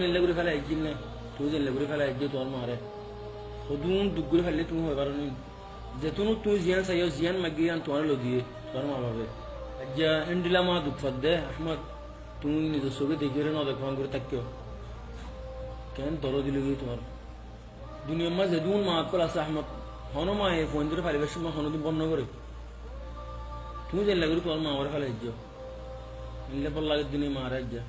এলে করে ফেলা একদিন না তুই জেলে করে ফেলা একদিন তোর মারে সদুন দুঃখ করে ফেললে তুমি হয়ে পারো নি যেতুন তুই জিয়ান চাইও জিয়ান মাগিয়ান তোমার লদিয়ে তোর মা ভাবে আজ্ঞা এন্ডিলা মা দুঃখ দে আহমদ তুমি নিজের ছবি দেখি রে নদেখ ভাঙ করে থাকিও কেন দর দিল গিয়ে তোমার দুনিয়ার মা যেদিন মা কল আছে আহমদ হন মা এ ফোন ধরে পারিবার সময় হনদিন বন্ধ করে তুমি জেলে করে তোমার মা আমার ফেলা যাও নিলে পর লাগে দিনে মারা যা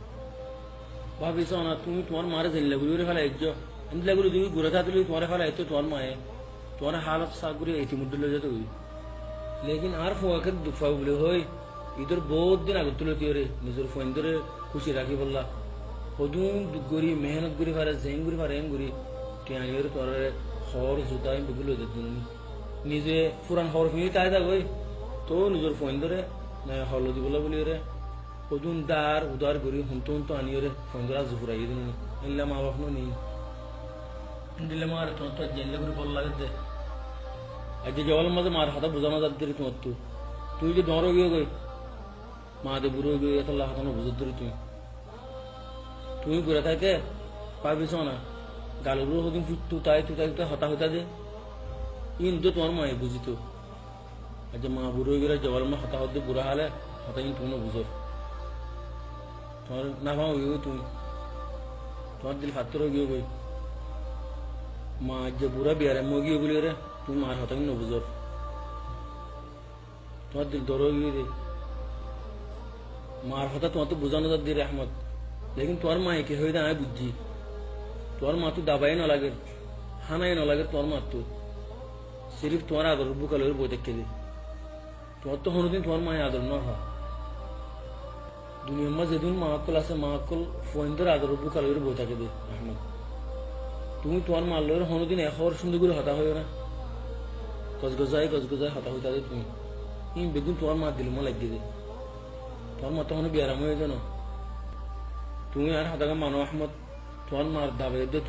ভাবিস না তুমি তোমার মারে জেলে করে ফেলা যাও এমনি করে তুমি ঘুরে থাকলে তোমার ফেলা তো তোমার মায়ে তোমার হালত সাগুরে ইতিমধ্যে লয়ে যেত লেকিন আর ফোয়াকে দুফা বলে হই ইধর বহুত দিন আগে তুলে দিয়ে নিজের ফোন ধরে খুশি রাখি বললা সদুন দুঃখ করি মেহনত করি পারে জেং করি পারে এম করি টিয়ানির তোর হর জোতা আমি বুঝলো নিজে পুরান হর ফিনি তাই থাকই তো নিজের ফোন ধরে হলদি বলা বলি রে সদুন দার উদার করি হুমতো হুমতো আনিও রে ফোন ধরে জুফুরাই দিন এনলা মা বাপ নি দিলে মার তোমার তো জেলে করে বল লাগে দে আজ জল মাঝে মার হাতা বোঝানো যাচ্ছে তোমার তো তুই যে ডর গিয়ে গই মা দে বুড়ো গিয়ে এত হাতানো বুঝত ধরি তুমি ঘুরে থাকে পাবিস না গালুর হদিন তুই হতা হতা দে ইন তো তোমার মায়ে বুঝিত আজ মা বুড়ো গিয়ে জল মা হতা হতে বুড়া হালে হতা ইন তুমি বুঝো তোমার না ভাও গিয়ে তুমি তোমার দিল ফাত্তর গিয়ে গই মা যে বুড়া বিয়ারে মগিয়ে বলি রে তুমি মার হতা ইন বুঝো তোমার দিল দর গিয়ে রে মার হতা তোমার তো বোঝানো যাচ্ছে রে আহমদ লেকিন তোমার মা একে হয়ে আমি বুঝছি তোমার মা তো দাবাই না লাগে হানাই না লাগে তোমার মা তো সিরিফ তোমার আদর বুকালের বই দেখে দে তোমার তো কোনোদিন তোমার মায়ের আদর না হয় দুনিয়ার মা যেদিন মা কল আছে মা কল ফোন ধরে আদর বুকালের বই থাকে দে আহমদ তুমি তোমার মার লোকের কোনোদিন এখন সুন্দর করে হতা হয়ে না গজগজাই হতা হইতা দে তুমি বেগুন তোমার মা দিল মা লাগিয়ে দে তোমার মা তখন বিয়ারাম হয়ে জানো তুমি আর হাতাকা মানো আহমদ তোমার মার দাবে দে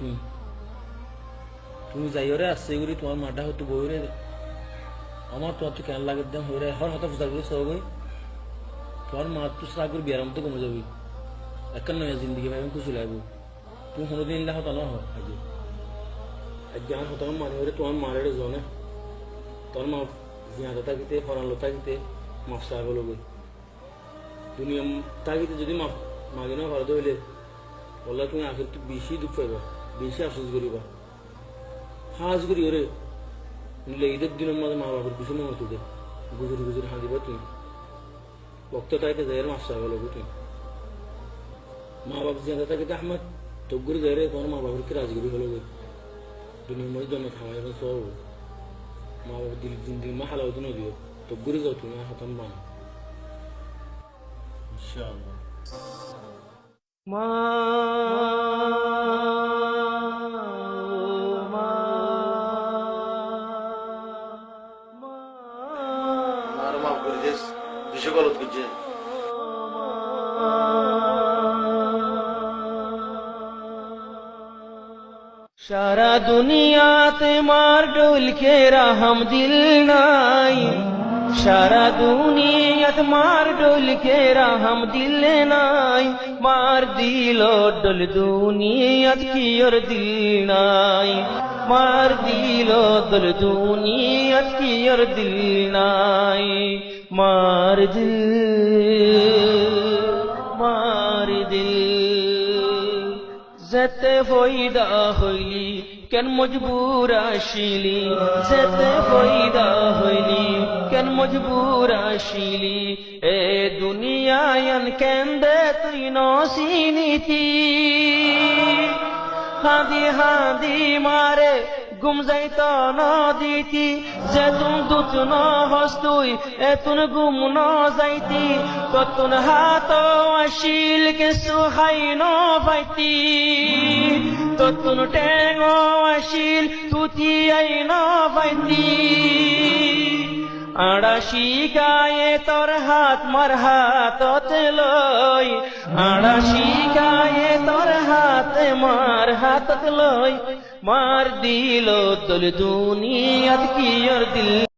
তুমি যাইও রে আসছে করি তোমার মাটা হতো বই রে আমার তোমার তো কেন লাগে দেন হয়ে হর হাতা ফুসার করে সব তোমার মা তো সারা করে বিয়ারাম তো কমে যাবি একটা নয় জিন্দগি ভাই আমি খুশি লাগবো তুমি কোনোদিন ইল্লা হতা না হয় আজ আমার হতাম মানে হরে তোমার মারের জনে তোর মা জিয়াদা থাকিতে ফরালো থাকিতে মাফসা বলো গই দুনিয়া থাকিতে যদি মাগে না ভারত হইলে বললা তুমি আখের তো বেশি দুঃখ পাইবা বেশি আফসোস করিবা হাজ করি ওরে নিলে ঈদের দিনের মাঝে মা বাবার পিছনে মতো দে গুজুর হাঁদিবা তুমি বক্তটাকে যাই মাফসা বলো তুমি মা বাপ জিয়াদা থাকিতে আহমদ তবগুরি যাই রে তোমার মা বাবার কি রাজগিরি হলো গই দুনিয়ার মধ্যে জন্য খাওয়া যাবে সব মা বাবার দিল জিন্দিগি মা হালাও তো নদীও তবগুরি যাও তুমি হাতাম বানা ইনশাআল্লাহ মা মাফ করে দিস দুশো গলত করছে সারা দুনিয়াতে মার ডোল কে রাহম দিল নাই সারা দুনিয়াত মার ডোল কে রাহম দিল নাই মার দিল ডোল দুনিয়াত কি ওর দিল নাই মার দিল ডোল দুনিয়াত কি ওর দিল নাই মার দিল যেতে ফয়দা হইলি কেন মজবুর আসিলি যেতে ফয়দা হইলি কেন মজবুর আসিলি এ দুনিয়ায়ন কেন্দে তুই নসিনীতি হাদি মারে গুম যাইত নদীতি যেতুন দুত ন হস্তুই এতুন গুম ন যাইতি ততুন হাত আসিল কে সুহাই ন পাইতি ততুন টেঙ আসিল তুতি আই ন পাইতি আড়াশি গায়ে তোর হাত মার হাতত লই আড়াশি গায়ে তোর হাত মার হাতত লই মার দিল তোর দুনিয়াত কি ওর দিল